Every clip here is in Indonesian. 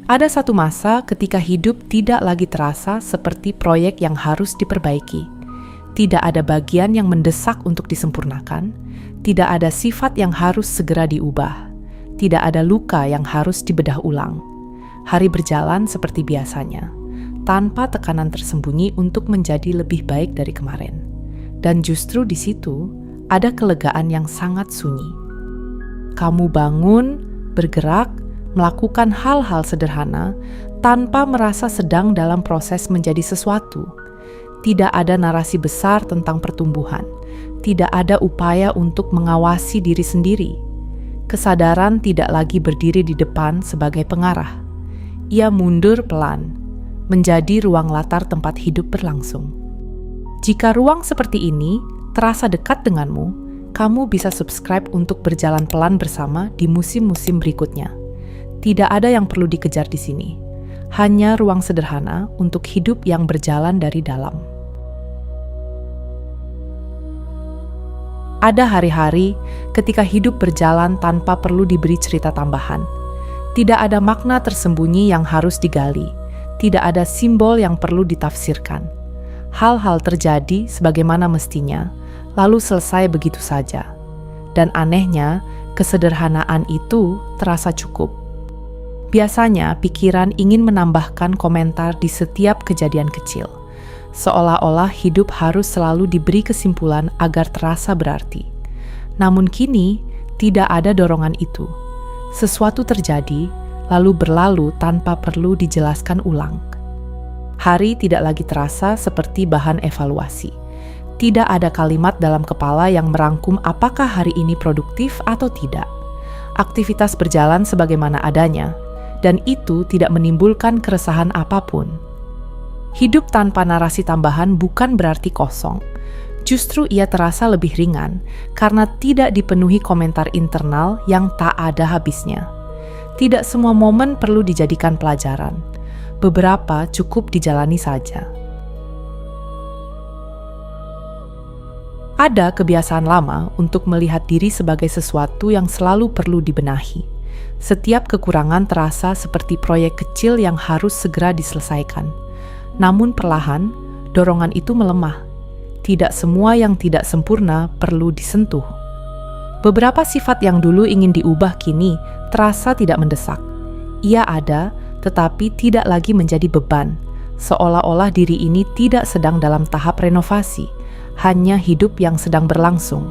Ada satu masa ketika hidup tidak lagi terasa seperti proyek yang harus diperbaiki. Tidak ada bagian yang mendesak untuk disempurnakan, tidak ada sifat yang harus segera diubah, tidak ada luka yang harus dibedah ulang. Hari berjalan seperti biasanya, tanpa tekanan tersembunyi untuk menjadi lebih baik dari kemarin. Dan justru di situ ada kelegaan yang sangat sunyi. Kamu bangun, bergerak, melakukan hal-hal sederhana tanpa merasa sedang dalam proses menjadi sesuatu. Tidak ada narasi besar tentang pertumbuhan. Tidak ada upaya untuk mengawasi diri sendiri. Kesadaran tidak lagi berdiri di depan sebagai pengarah. Ia mundur pelan, menjadi ruang latar tempat hidup berlangsung. Jika ruang seperti ini terasa dekat denganmu, kamu bisa subscribe untuk berjalan pelan bersama di musim-musim berikutnya. Tidak ada yang perlu dikejar di sini. Hanya ruang sederhana untuk hidup yang berjalan dari dalam. Ada hari-hari ketika hidup berjalan tanpa perlu diberi cerita tambahan. Tidak ada makna tersembunyi yang harus digali. Tidak ada simbol yang perlu ditafsirkan. Hal-hal terjadi sebagaimana mestinya, lalu selesai begitu saja. Dan anehnya, kesederhanaan itu terasa cukup. Biasanya pikiran ingin menambahkan komentar di setiap kejadian kecil, seolah-olah hidup harus selalu diberi kesimpulan agar terasa berarti. Namun kini, tidak ada dorongan itu. Sesuatu terjadi, lalu berlalu tanpa perlu dijelaskan ulang. Hari tidak lagi terasa seperti bahan evaluasi. Tidak ada kalimat dalam kepala yang merangkum apakah hari ini produktif atau tidak. Aktivitas berjalan sebagaimana adanya, dan itu tidak menimbulkan keresahan apapun. Hidup tanpa narasi tambahan bukan berarti kosong. Justru ia terasa lebih ringan karena tidak dipenuhi komentar internal yang tak ada habisnya. Tidak semua momen perlu dijadikan pelajaran. Beberapa cukup dijalani saja. Ada kebiasaan lama untuk melihat diri sebagai sesuatu yang selalu perlu dibenahi. Setiap kekurangan terasa seperti proyek kecil yang harus segera diselesaikan. Namun perlahan, dorongan itu melemah. Tidak semua yang tidak sempurna perlu disentuh. Beberapa sifat yang dulu ingin diubah kini terasa tidak mendesak. Ia ada, tetapi tidak lagi menjadi beban. Seolah-olah diri ini tidak sedang dalam tahap renovasi, hanya hidup yang sedang berlangsung.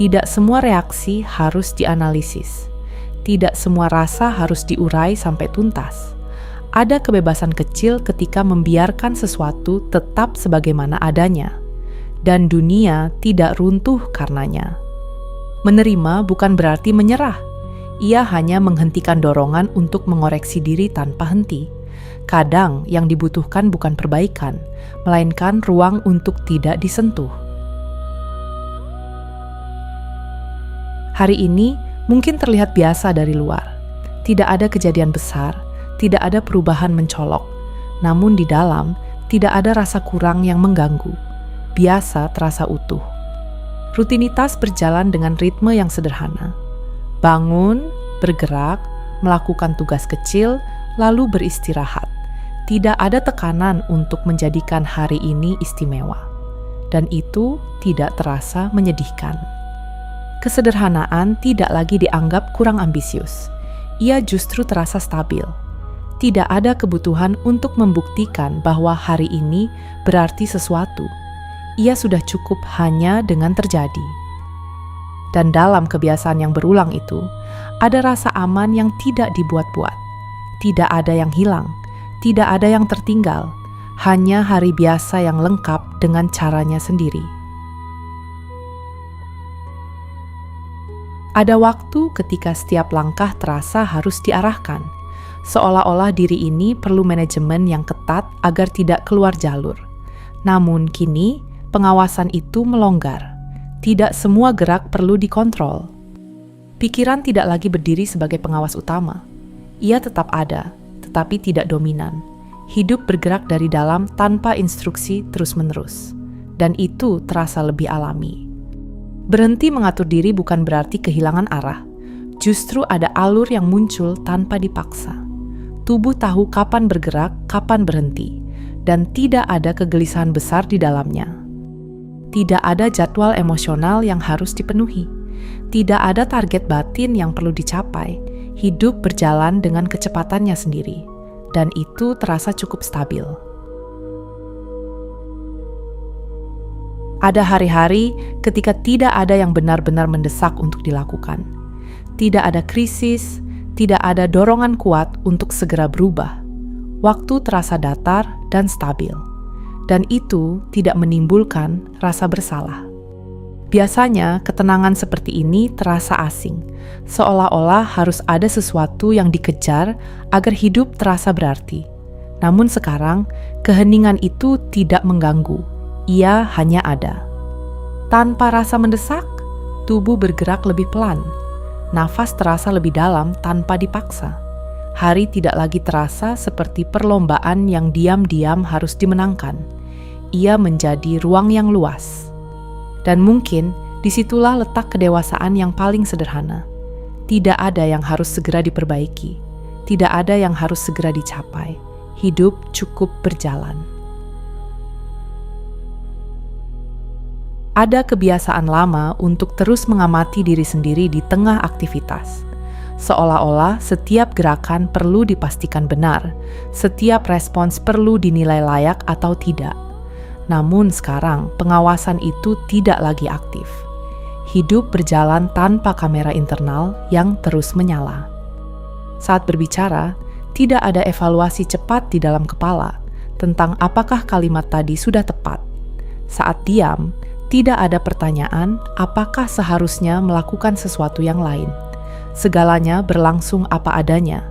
Tidak semua reaksi harus dianalisis. Tidak semua rasa harus diurai sampai tuntas. Ada kebebasan kecil ketika membiarkan sesuatu tetap sebagaimana adanya, dan dunia tidak runtuh karenanya. Menerima bukan berarti menyerah. Ia hanya menghentikan dorongan untuk mengoreksi diri tanpa henti. Kadang yang dibutuhkan bukan perbaikan, melainkan ruang untuk tidak disentuh. Hari ini mungkin terlihat biasa dari luar. Tidak ada kejadian besar, tidak ada perubahan mencolok. Namun di dalam, tidak ada rasa kurang yang mengganggu. Biasa terasa utuh. Rutinitas berjalan dengan ritme yang sederhana. Bangun, bergerak, melakukan tugas kecil, lalu beristirahat. Tidak ada tekanan untuk menjadikan hari ini istimewa. Dan itu tidak terasa menyedihkan. Kesederhanaan tidak lagi dianggap kurang ambisius. Ia justru terasa stabil. Tidak ada kebutuhan untuk membuktikan bahwa hari ini berarti sesuatu. Ia sudah cukup hanya dengan terjadi. Dan dalam kebiasaan yang berulang itu, ada rasa aman yang tidak dibuat-buat. Tidak ada yang hilang, tidak ada yang tertinggal. Hanya hari biasa yang lengkap dengan caranya sendiri. Ada waktu ketika setiap langkah terasa harus diarahkan, seolah-olah diri ini perlu manajemen yang ketat agar tidak keluar jalur. Namun kini, pengawasan itu melonggar. Tidak semua gerak perlu dikontrol. Pikiran tidak lagi berdiri sebagai pengawas utama. Ia tetap ada, tetapi tidak dominan. Hidup bergerak dari dalam tanpa instruksi terus-menerus. Dan itu terasa lebih alami. Berhenti mengatur diri bukan berarti kehilangan arah. Justru ada alur yang muncul tanpa dipaksa. Tubuh tahu kapan bergerak, kapan berhenti, dan tidak ada kegelisahan besar di dalamnya. Tidak ada jadwal emosional yang harus dipenuhi. Tidak ada target batin yang perlu dicapai. Hidup berjalan dengan kecepatannya sendiri, dan itu terasa cukup stabil. Ada hari-hari ketika tidak ada yang benar-benar mendesak untuk dilakukan. Tidak ada krisis, tidak ada dorongan kuat untuk segera berubah. Waktu terasa datar dan stabil, dan itu tidak menimbulkan rasa bersalah. Biasanya, ketenangan seperti ini terasa asing, seolah-olah harus ada sesuatu yang dikejar agar hidup terasa berarti. Namun sekarang, keheningan itu tidak mengganggu, ia hanya ada. Tanpa rasa mendesak, tubuh bergerak lebih pelan. Nafas terasa lebih dalam tanpa dipaksa. Hari tidak lagi terasa seperti perlombaan yang diam-diam harus dimenangkan. Ia menjadi ruang yang luas. Dan mungkin disitulah letak kedewasaan yang paling sederhana. Tidak ada yang harus segera diperbaiki. Tidak ada yang harus segera dicapai. Hidup cukup berjalan. Ada kebiasaan lama untuk terus mengamati diri sendiri di tengah aktivitas. Seolah-olah setiap gerakan perlu dipastikan benar, setiap respons perlu dinilai layak atau tidak. Namun sekarang pengawasan itu tidak lagi aktif. Hidup berjalan tanpa kamera internal yang terus menyala. Saat berbicara, tidak ada evaluasi cepat di dalam kepala tentang apakah kalimat tadi sudah tepat. Saat diam, tidak ada pertanyaan apakah seharusnya melakukan sesuatu yang lain. Segalanya berlangsung apa adanya,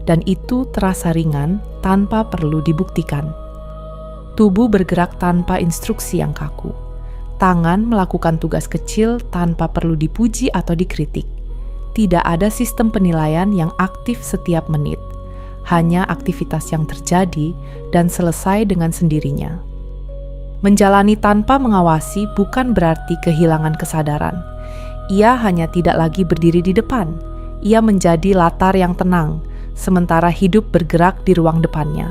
dan itu terasa ringan tanpa perlu dibuktikan. Tubuh bergerak tanpa instruksi yang kaku. Tangan melakukan tugas kecil tanpa perlu dipuji atau dikritik. Tidak ada sistem penilaian yang aktif setiap menit. Hanya aktivitas yang terjadi dan selesai dengan sendirinya. Menjalani tanpa mengawasi bukan berarti kehilangan kesadaran. Ia hanya tidak lagi berdiri di depan. Ia menjadi latar yang tenang, sementara hidup bergerak di ruang depannya.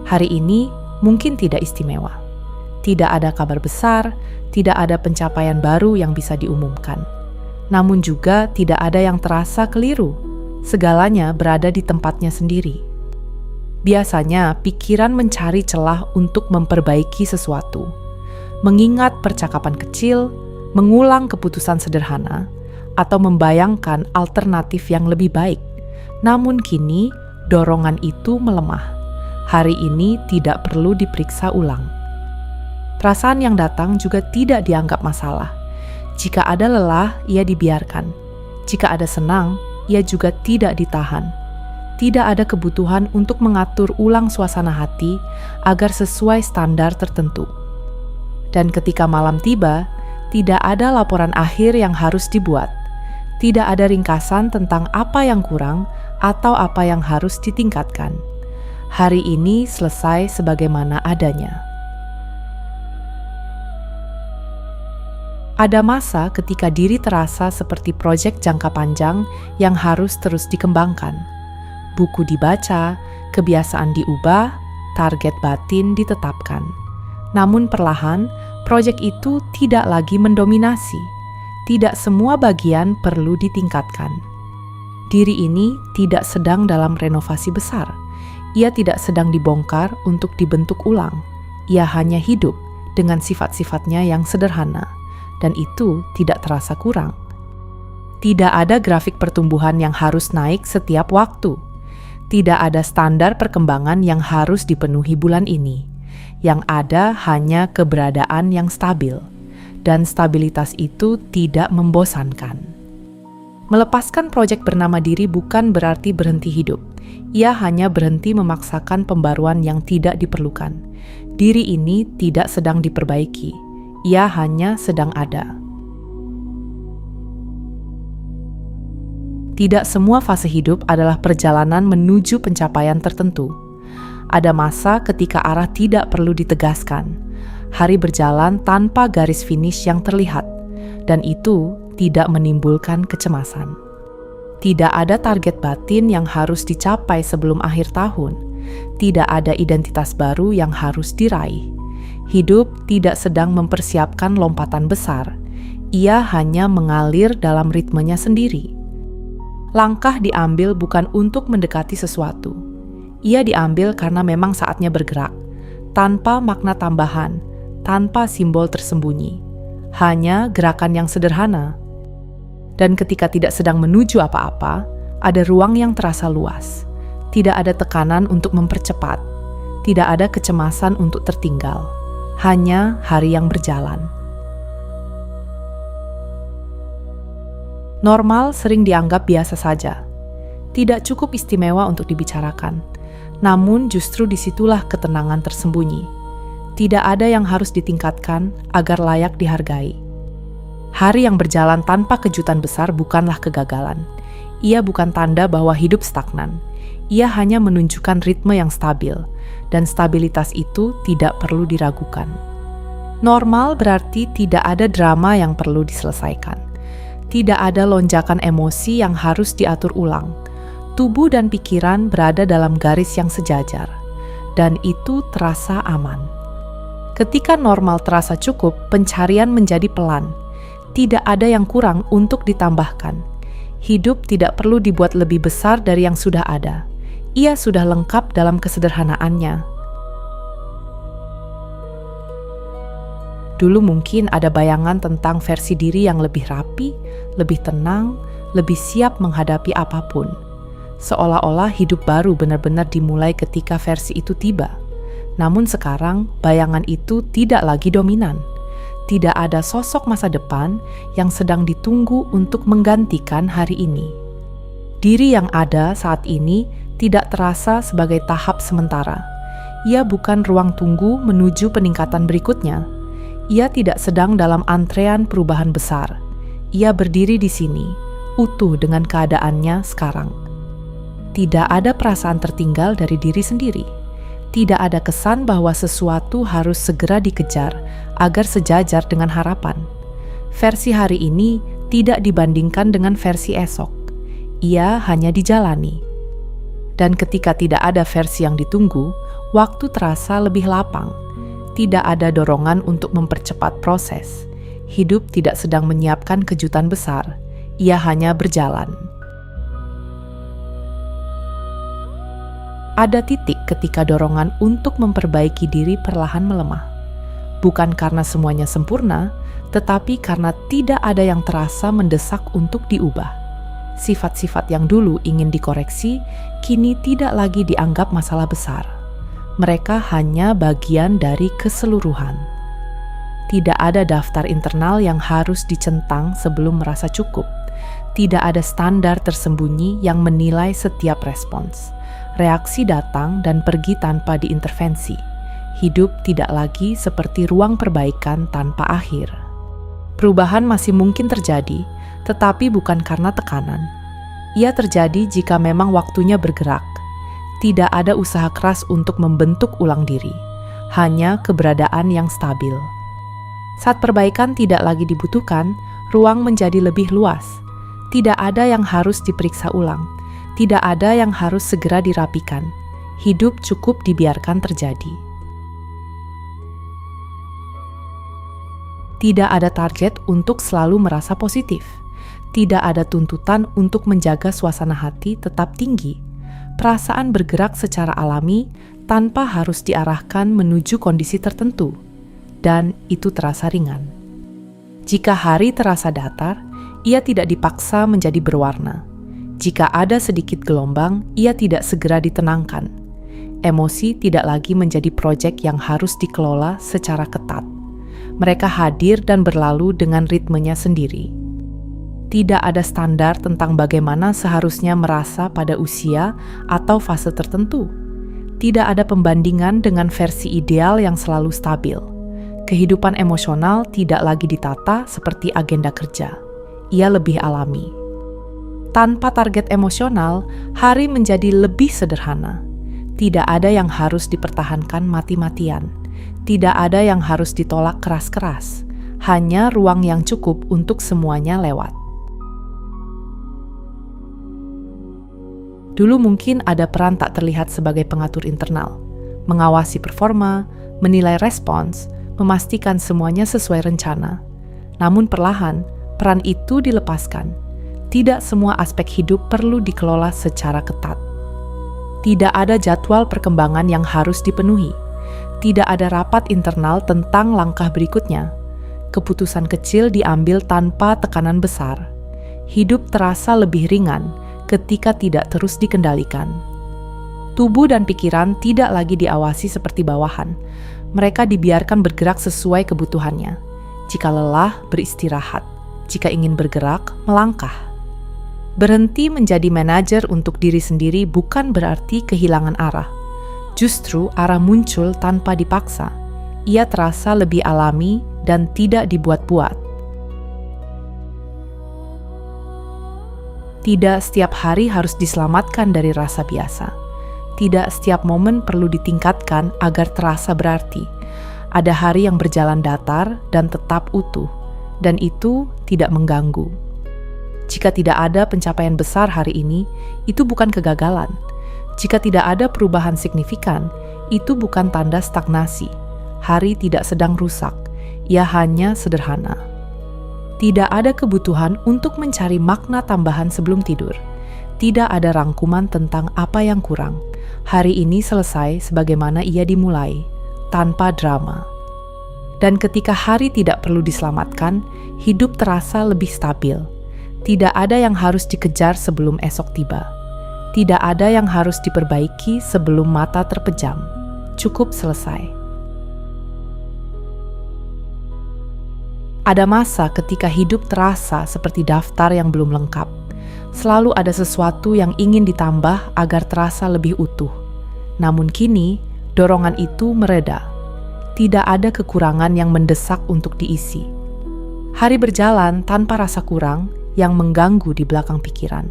Hari ini mungkin tidak istimewa. Tidak ada kabar besar, tidak ada pencapaian baru yang bisa diumumkan. Namun juga tidak ada yang terasa keliru. Segalanya berada di tempatnya sendiri. Biasanya, pikiran mencari celah untuk memperbaiki sesuatu, mengingat percakapan kecil, mengulang keputusan sederhana, atau membayangkan alternatif yang lebih baik. Namun kini, dorongan itu melemah. Hari ini tidak perlu diperiksa ulang. Perasaan yang datang juga tidak dianggap masalah. Jika ada lelah, ia dibiarkan. Jika ada senang, ia juga tidak ditahan. Tidak ada kebutuhan untuk mengatur ulang suasana hati agar sesuai standar tertentu. Dan ketika malam tiba, tidak ada laporan akhir yang harus dibuat. Tidak ada ringkasan tentang apa yang kurang atau apa yang harus ditingkatkan. Hari ini selesai sebagaimana adanya. Ada masa ketika diri terasa seperti proyek jangka panjang yang harus terus dikembangkan. Buku dibaca, kebiasaan diubah, target batin ditetapkan. Namun perlahan, proyek itu tidak lagi mendominasi. Tidak semua bagian perlu ditingkatkan. Diri ini tidak sedang dalam renovasi besar. Ia tidak sedang dibongkar untuk dibentuk ulang. Ia hanya hidup dengan sifat-sifatnya yang sederhana, dan itu tidak terasa kurang. Tidak ada grafik pertumbuhan yang harus naik setiap waktu. Tidak ada standar perkembangan yang harus dipenuhi bulan ini. Yang ada hanya keberadaan yang stabil, dan stabilitas itu tidak membosankan. Melepaskan proyek bernama diri bukan berarti berhenti hidup. Ia hanya berhenti memaksakan pembaruan yang tidak diperlukan. Diri ini tidak sedang diperbaiki. Ia hanya sedang ada. Tidak semua fase hidup adalah perjalanan menuju pencapaian tertentu. Ada masa ketika arah tidak perlu ditegaskan. Hari berjalan tanpa garis finish yang terlihat, dan itu tidak menimbulkan kecemasan. Tidak ada target batin yang harus dicapai sebelum akhir tahun. Tidak ada identitas baru yang harus diraih. Hidup tidak sedang mempersiapkan lompatan besar. Ia hanya mengalir dalam ritmenya sendiri. Langkah diambil bukan untuk mendekati sesuatu. Ia diambil karena memang saatnya bergerak, tanpa makna tambahan, tanpa simbol tersembunyi. Hanya gerakan yang sederhana. Dan ketika tidak sedang menuju apa-apa, ada ruang yang terasa luas. Tidak ada tekanan untuk mempercepat. Tidak ada kecemasan untuk tertinggal. Hanya hari yang berjalan. Normal sering dianggap biasa saja. Tidak cukup istimewa untuk dibicarakan. Namun justru disitulah ketenangan tersembunyi. Tidak ada yang harus ditingkatkan agar layak dihargai. Hari yang berjalan tanpa kejutan besar bukanlah kegagalan. Ia bukan tanda bahwa hidup stagnan. Ia hanya menunjukkan ritme yang stabil, dan stabilitas itu tidak perlu diragukan. Normal berarti tidak ada drama yang perlu diselesaikan. Tidak ada lonjakan emosi yang harus diatur ulang. Tubuh dan pikiran berada dalam garis yang sejajar, dan itu terasa aman. Ketika normal terasa cukup, pencarian menjadi pelan. Tidak ada yang kurang untuk ditambahkan. Hidup tidak perlu dibuat lebih besar dari yang sudah ada. Ia sudah lengkap dalam kesederhanaannya. Dulu mungkin ada bayangan tentang versi diri yang lebih rapi, lebih tenang, lebih siap menghadapi apapun. Seolah-olah hidup baru benar-benar dimulai ketika versi itu tiba. Namun sekarang, bayangan itu tidak lagi dominan. Tidak ada sosok masa depan yang sedang ditunggu untuk menggantikan hari ini. Diri yang ada saat ini tidak terasa sebagai tahap sementara. Ia bukan ruang tunggu menuju peningkatan berikutnya. Ia tidak sedang dalam antrean perubahan besar. Ia berdiri di sini, utuh dengan keadaannya sekarang. Tidak ada perasaan tertinggal dari diri sendiri. Tidak ada kesan bahwa sesuatu harus segera dikejar agar sejajar dengan harapan. Versi hari ini tidak dibandingkan dengan versi esok. Ia hanya dijalani. Dan ketika tidak ada versi yang ditunggu, waktu terasa lebih lapang. Tidak ada dorongan untuk mempercepat proses. Hidup tidak sedang menyiapkan kejutan besar. Ia hanya berjalan. Ada titik ketika dorongan untuk memperbaiki diri perlahan melemah. Bukan karena semuanya sempurna, tetapi karena tidak ada yang terasa mendesak untuk diubah. Sifat-sifat yang dulu ingin dikoreksi, kini tidak lagi dianggap masalah besar. Mereka hanya bagian dari keseluruhan. Tidak ada daftar internal yang harus dicentang sebelum merasa cukup. Tidak ada standar tersembunyi yang menilai setiap respons. Reaksi datang dan pergi tanpa diintervensi. Hidup tidak lagi seperti ruang perbaikan tanpa akhir. Perubahan masih mungkin terjadi, tetapi bukan karena tekanan. Ia terjadi jika memang waktunya bergerak. Tidak ada usaha keras untuk membentuk ulang diri, hanya keberadaan yang stabil. Saat perbaikan tidak lagi dibutuhkan, ruang menjadi lebih luas. Tidak ada yang harus diperiksa ulang. Tidak ada yang harus segera dirapikan. Hidup cukup dibiarkan terjadi. Tidak ada target untuk selalu merasa positif. Tidak ada tuntutan untuk menjaga suasana hati tetap tinggi. Perasaan bergerak secara alami tanpa harus diarahkan menuju kondisi tertentu. Dan itu terasa ringan. Jika hari terasa datar, ia tidak dipaksa menjadi berwarna. Jika ada sedikit gelombang, ia tidak segera ditenangkan. Emosi tidak lagi menjadi proyek yang harus dikelola secara ketat. Mereka hadir dan berlalu dengan ritmenya sendiri. Tidak ada standar tentang bagaimana seharusnya merasa pada usia atau fase tertentu. Tidak ada pembandingan dengan versi ideal yang selalu stabil. Kehidupan emosional tidak lagi ditata seperti agenda kerja. Ia lebih alami. Tanpa target emosional, hari menjadi lebih sederhana. Tidak ada yang harus dipertahankan mati-matian. Tidak ada yang harus ditolak keras-keras. Hanya ruang yang cukup untuk semuanya lewat. Dulu mungkin ada peran tak terlihat sebagai pengatur internal, mengawasi performa, menilai respons, memastikan semuanya sesuai rencana. Namun perlahan, peran itu dilepaskan. Tidak semua aspek hidup perlu dikelola secara ketat. Tidak ada jadwal perkembangan yang harus dipenuhi. Tidak ada rapat internal tentang langkah berikutnya. Keputusan kecil diambil tanpa tekanan besar. Hidup terasa lebih ringan ketika tidak terus dikendalikan. Tubuh dan pikiran tidak lagi diawasi seperti bawahan. Mereka dibiarkan bergerak sesuai kebutuhannya. Jika lelah, beristirahat. Jika ingin bergerak, melangkah. Berhenti menjadi manajer untuk diri sendiri bukan berarti kehilangan arah. Justru arah muncul tanpa dipaksa. Ia terasa lebih alami dan tidak dibuat-buat. Tidak setiap hari harus diselamatkan dari rasa biasa. Tidak setiap momen perlu ditingkatkan agar terasa berarti. Ada hari yang berjalan datar dan tetap utuh, dan itu tidak mengganggu. Jika tidak ada pencapaian besar hari ini, itu bukan kegagalan. Jika tidak ada perubahan signifikan, itu bukan tanda stagnasi. Hari tidak sedang rusak, ia hanya sederhana. Tidak ada kebutuhan untuk mencari makna tambahan sebelum tidur. Tidak ada rangkuman tentang apa yang kurang. Hari ini selesai sebagaimana ia dimulai, tanpa drama. Dan ketika hari tidak perlu diselamatkan, hidup terasa lebih stabil. Tidak ada yang harus dikejar sebelum esok tiba. Tidak ada yang harus diperbaiki sebelum mata terpejam. Cukup selesai. Ada masa ketika hidup terasa seperti daftar yang belum lengkap. Selalu ada sesuatu yang ingin ditambah agar terasa lebih utuh. Namun kini, dorongan itu mereda. Tidak ada kekurangan yang mendesak untuk diisi. Hari berjalan tanpa rasa kurang yang mengganggu di belakang pikiran.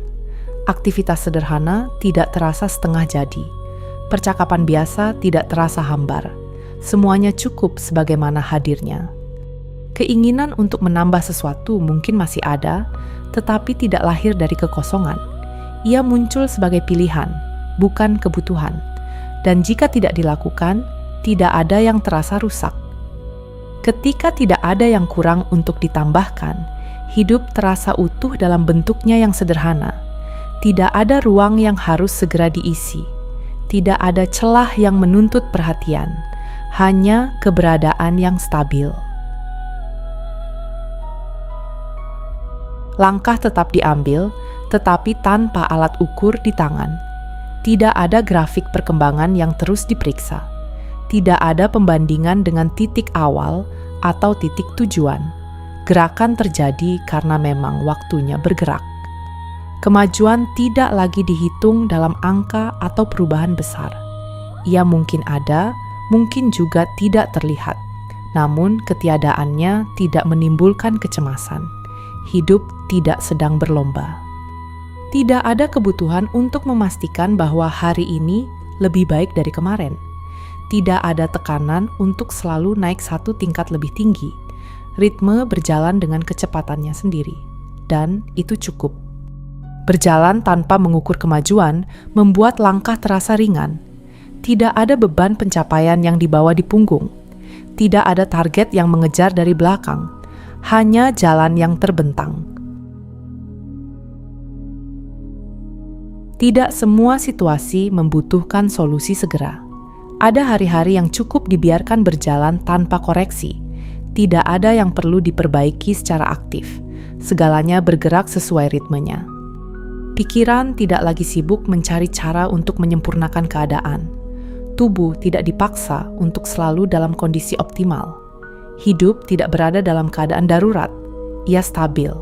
Aktivitas sederhana tidak terasa setengah jadi. Percakapan biasa tidak terasa hambar. Semuanya cukup sebagaimana hadirnya. Keinginan untuk menambah sesuatu mungkin masih ada, tetapi tidak lahir dari kekosongan. Ia muncul sebagai pilihan, bukan kebutuhan. Dan jika tidak dilakukan, tidak ada yang terasa rusak. Ketika tidak ada yang kurang untuk ditambahkan, hidup terasa utuh dalam bentuknya yang sederhana. Tidak ada ruang yang harus segera diisi. Tidak ada celah yang menuntut perhatian. Hanya keberadaan yang stabil. Langkah tetap diambil, tetapi tanpa alat ukur di tangan. Tidak ada grafik perkembangan yang terus diperiksa. Tidak ada pembandingan dengan titik awal atau titik tujuan. Gerakan terjadi karena memang waktunya bergerak. Kemajuan tidak lagi dihitung dalam angka atau perubahan besar. Ia mungkin ada, mungkin juga tidak terlihat. Namun ketiadaannya tidak menimbulkan kecemasan. Hidup tidak sedang berlomba. Tidak ada kebutuhan untuk memastikan bahwa hari ini lebih baik dari kemarin. Tidak ada tekanan untuk selalu naik satu tingkat lebih tinggi. Ritme berjalan dengan kecepatannya sendiri. Dan itu cukup. Berjalan tanpa mengukur kemajuan membuat langkah terasa ringan. Tidak ada beban pencapaian yang dibawa di punggung. Tidak ada target yang mengejar dari belakang. Hanya jalan yang terbentang. Tidak semua situasi membutuhkan solusi segera. Ada hari-hari yang cukup dibiarkan berjalan tanpa koreksi. Tidak ada yang perlu diperbaiki secara aktif. Segalanya bergerak sesuai ritmenya. Pikiran tidak lagi sibuk mencari cara untuk menyempurnakan keadaan. Tubuh tidak dipaksa untuk selalu dalam kondisi optimal. Hidup tidak berada dalam keadaan darurat. Ia stabil.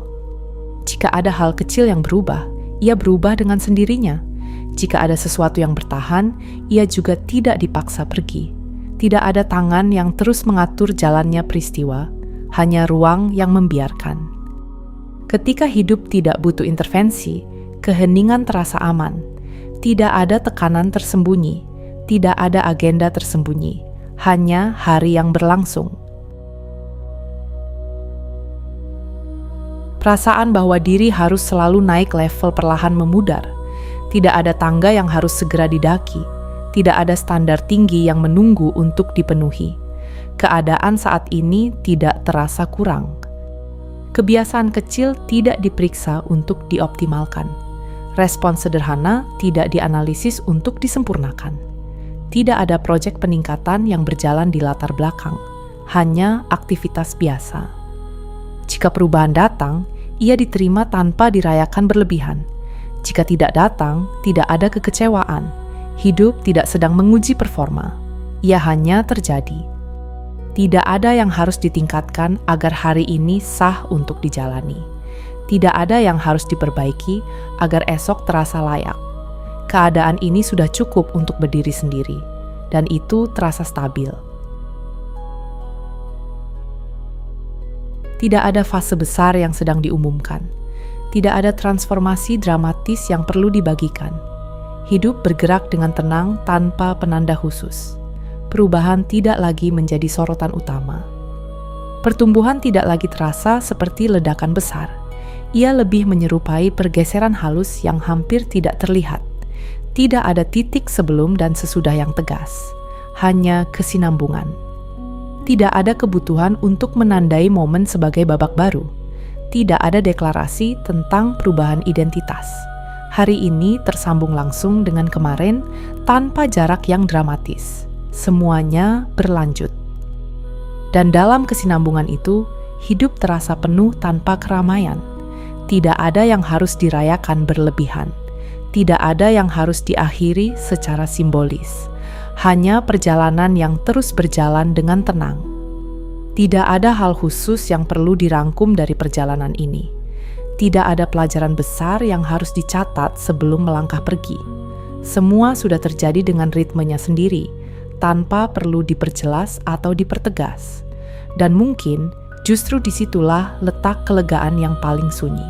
Jika ada hal kecil yang berubah, ia berubah dengan sendirinya. Jika ada sesuatu yang bertahan, ia juga tidak dipaksa pergi. Tidak ada tangan yang terus mengatur jalannya peristiwa, hanya ruang yang membiarkan. Ketika hidup tidak butuh intervensi, keheningan terasa aman. Tidak ada tekanan tersembunyi, tidak ada agenda tersembunyi, hanya hari yang berlangsung. Perasaan bahwa diri harus selalu naik level perlahan memudar. Tidak ada tangga yang harus segera didaki. Tidak ada standar tinggi yang menunggu untuk dipenuhi. Keadaan saat ini tidak terasa kurang. Kebiasaan kecil tidak diperiksa untuk dioptimalkan. Respons sederhana tidak dianalisis untuk disempurnakan. Tidak ada proyek peningkatan yang berjalan di latar belakang, hanya aktivitas biasa. Jika perubahan datang, ia diterima tanpa dirayakan berlebihan. Jika tidak datang, tidak ada kekecewaan. Hidup tidak sedang menguji performa. Ia hanya terjadi. Tidak ada yang harus ditingkatkan agar hari ini sah untuk dijalani. Tidak ada yang harus diperbaiki agar esok terasa layak. Keadaan ini sudah cukup untuk berdiri sendiri, dan itu terasa stabil. Tidak ada fase besar yang sedang diumumkan. Tidak ada transformasi dramatis yang perlu dibagikan. Hidup bergerak dengan tenang tanpa penanda khusus. Perubahan tidak lagi menjadi sorotan utama. Pertumbuhan tidak lagi terasa seperti ledakan besar. Ia lebih menyerupai pergeseran halus yang hampir tidak terlihat. Tidak ada titik sebelum dan sesudah yang tegas. Hanya kesinambungan. Tidak ada kebutuhan untuk menandai momen sebagai babak baru. Tidak ada deklarasi tentang perubahan identitas. Hari ini tersambung langsung dengan kemarin tanpa jarak yang dramatis. Semuanya berlanjut. Dan dalam kesinambungan itu, hidup terasa penuh tanpa keramaian. Tidak ada yang harus dirayakan berlebihan. Tidak ada yang harus diakhiri secara simbolis. Hanya perjalanan yang terus berjalan dengan tenang. Tidak ada hal khusus yang perlu dirangkum dari perjalanan ini. Tidak ada pelajaran besar yang harus dicatat sebelum melangkah pergi. Semua sudah terjadi dengan ritmenya sendiri, tanpa perlu diperjelas atau dipertegas. Dan mungkin justru disitulah letak kelegaan yang paling sunyi.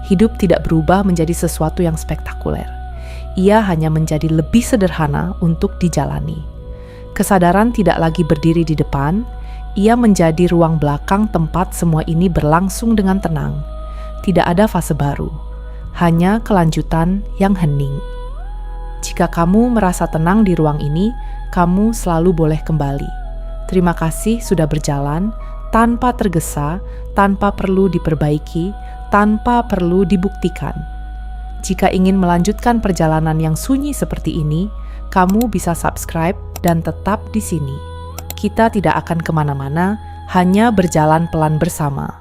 Hidup tidak berubah menjadi sesuatu yang spektakuler. Ia hanya menjadi lebih sederhana untuk dijalani. Kesadaran tidak lagi berdiri di depan, ia menjadi ruang belakang tempat semua ini berlangsung dengan tenang. Tidak ada fase baru, hanya kelanjutan yang hening. Jika kamu merasa tenang di ruang ini, kamu selalu boleh kembali. Terima kasih sudah berjalan, tanpa tergesa, tanpa perlu diperbaiki, tanpa perlu dibuktikan. Jika ingin melanjutkan perjalanan yang sunyi seperti ini, kamu bisa subscribe dan tetap di sini. Kita tidak akan kemana-mana, hanya berjalan pelan bersama.